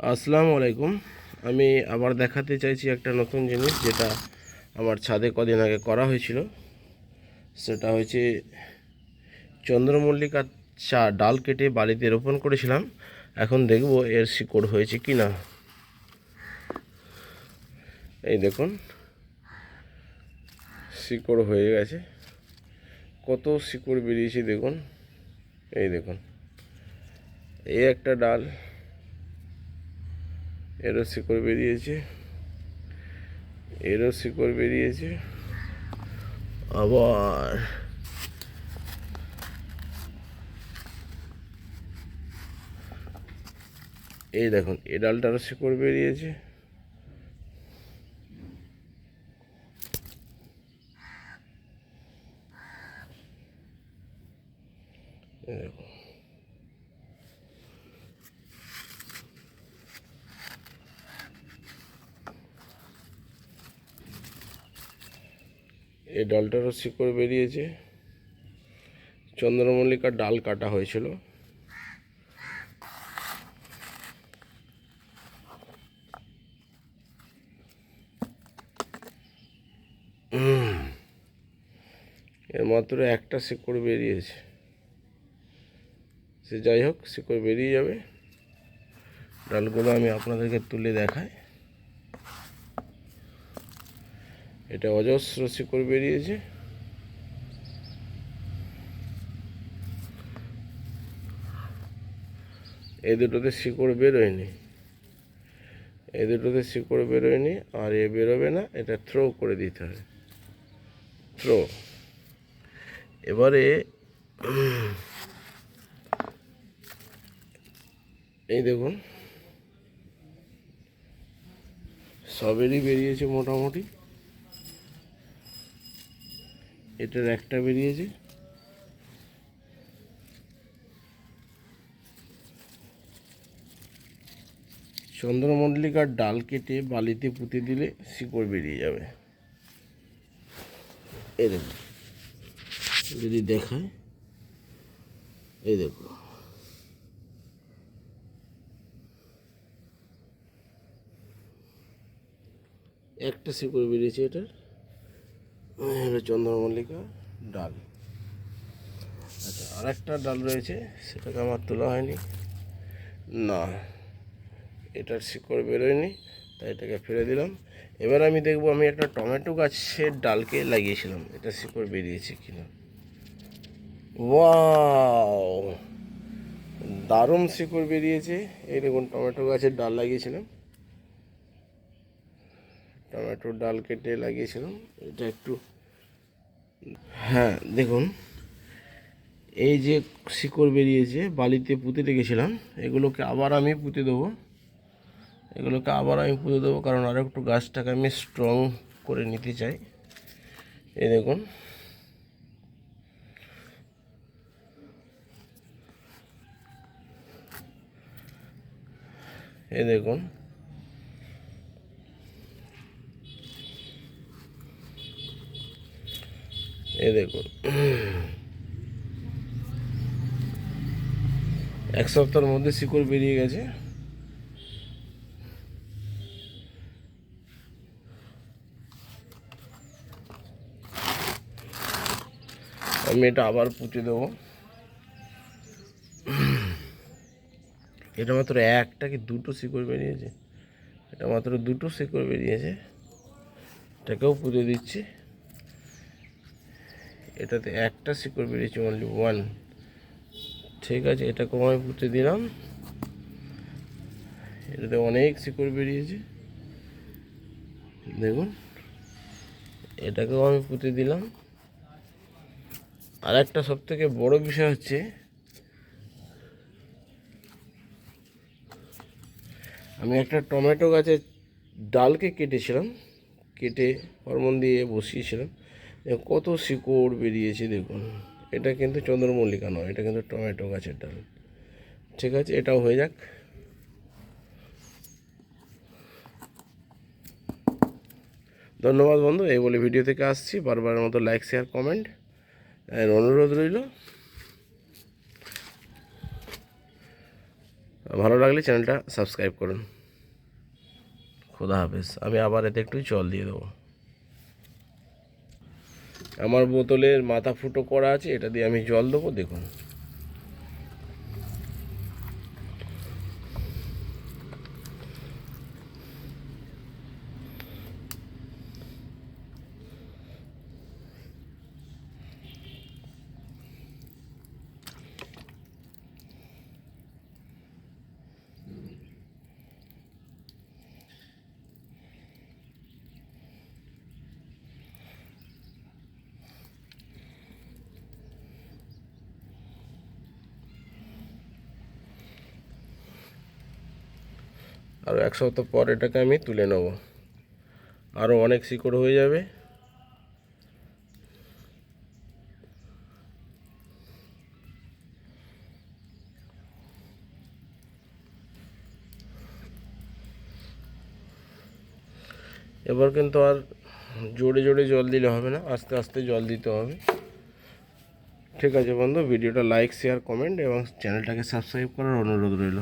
আসসালামু আলাইকুম। আমি আবার দেখাতে চাইছি একটা নতুন জিনিস, যেটা আমার ছাদে কদিন আগে করা হয়েছিল। সেটা হচ্ছে চন্দ্রমল্লিকার ডাল কেটে বাড়িতে রোপণ করেছিলাম। এখন দেখব এর শিকড় হয়েছে কি না। এই দেখুন, শিকড় হয়ে গেছে। কত শিকড় বেরিয়েছে দেখুন। এই দেখুন, এই একটা ডাল, এরও শিকড় বেরিয়েছে, এরও শিকড় বেরিয়েছে। আবার এই দেখুন, এই ডালটারও শিকড় বেরিয়েছে। দেখুন, এই ডালটারও শিকড় বেরিয়েছে। চন্দ্রমল্লিকার ডাল কাটা হয়েছিল। এর মাত্র একটা শিকড় বেরিয়েছে। সে যাই হোক, শিকড় বেরিয়ে যাবে। ডালগুলো আমি আপনাদেরকে তুলে দেখাই। এটা অজস্র শিকড় বেরিয়েছে। এই দুটোতে শিকড় বেরোয়নি, এই দুটোতে শিকড় বেরোয়নি, আর এ বেরোবে না। এটা থ্রো করে দিতে হবে, থ্রো। এবারে এই দেখুন, সবেরই বেরিয়েছে মোটামুটি। এটার একটা বেরিয়েছে। চন্দ্রমল্লিকার ডাল কেটে বালিতে পুঁতে দিলে শিকড় বেরিয়ে যাবে। এই দেখুন, যদি দেখায়, এই দেখুন, একটা শিকড় বেরিয়েছে। এটার হলো চন্দ্রমল্লিকা ডাল। আচ্ছা, আর একটা ডাল রয়েছে, সেটাকে আমার তোলা হয়নি। না, এটার শিকড় বেরোয়নি, তাই এটাকে ফেলে দিলাম। এবার আমি দেখব, আমি একটা টমেটো গাছের ডালকে লাগিয়েছিলাম, এটা শিকড় বেরিয়েছে কিনা। ওয়াও, দারুণ শিকড় বেরিয়েছে। এই দেখুন, টমেটো গাছের ডাল লাগিয়েছিলাম, টমেটোর ডাল কেটে লাগিয়েছিলাম। এটা একটু, হ্যাঁ দেখুন, এই যে শিকড় বেরিয়েছে, বালিতে পুঁতে রেখেছিলাম। এগুলোকে আবার আমি পুঁতে দেবো, কারণ আরও একটু গাছটাকে আমি স্ট্রং করে নিতে চাই। এই দেখুন, এই দেখুন, এই দেখুন, এক সপ্তাহের মধ্যে শিকড় বেরিয়ে গেছে। আমি এটা আবার পুঁতে দেবো। এটা মাত্র একটা কি দুটো শিকড় বেরিয়েছে, এটা মাত্র দুটো শিকড় বেরিয়েছে। এটাকেও পুঁতে দিচ্ছি। এটাতে একটা শিকড় বেরিয়েছে, অনলি ওয়ান। ঠিক আছে, এটাকেও আমি পুঁতে দিলাম। এটাতে অনেক শিকড় বেরিয়েছে, দেখুন। এটাকেও আমি পুঁতে দিলাম। আর একটা সবথেকে বড় বিষয় হচ্ছে, আমি একটা টমেটো গাছের ডালকে কেটেছিলাম, কেটে হরমোন দিয়ে বসিয়েছিলাম। কত শিকড় বেরিয়েছে দেখুন। এটা কিন্তু চন্দ্রমল্লিকা নয়, এটা কিন্তু টমেটো গাছের ডাল। ঠিক আছে, এটাও হয়ে যাক। ধন্যবাদ বন্ধু। এই বলে ভিডিও থেকে আসছি। বারবারের মতো লাইক, শেয়ার, কমেন্ট এর অনুরোধ রইল। ভালো লাগলে চ্যানেলটা সাবস্ক্রাইব করুন। খোদা হাফেজ। আমি আবার এতে একটু জল দিয়ে দেবো। আমার বোতলের মাথা ফুটো করা আছে, এটা দিয়ে আমি জল দেবো। দেখুন, আরও 1 সপ্তাহ পর এটাকে আমি তুলে নেব, আরও অনেক শিকড় হয়ে যাবে। এবার কিন্তু আর জোরে জোরে জল দিলে হবে না, আস্তে আস্তে জল দিতে হবে। ঠিক আছে বন্ধু, ভিডিওটা লাইক, শেয়ার, কমেন্ট এবং চ্যানেলটাকে সাবস্ক্রাইব করার অনুরোধ রইল।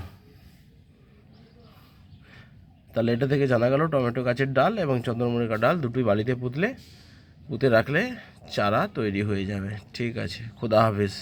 তাহলে এটা থেকে জানা গেল টমেটো গাছের ডাল এবং চন্দ্রমল্লিকা ডাল দুটোই বালিতে পুঁতে রাখলে চারা তৈরি হয়ে যাবে। ঠিক আছে, খোদা হাফেজ।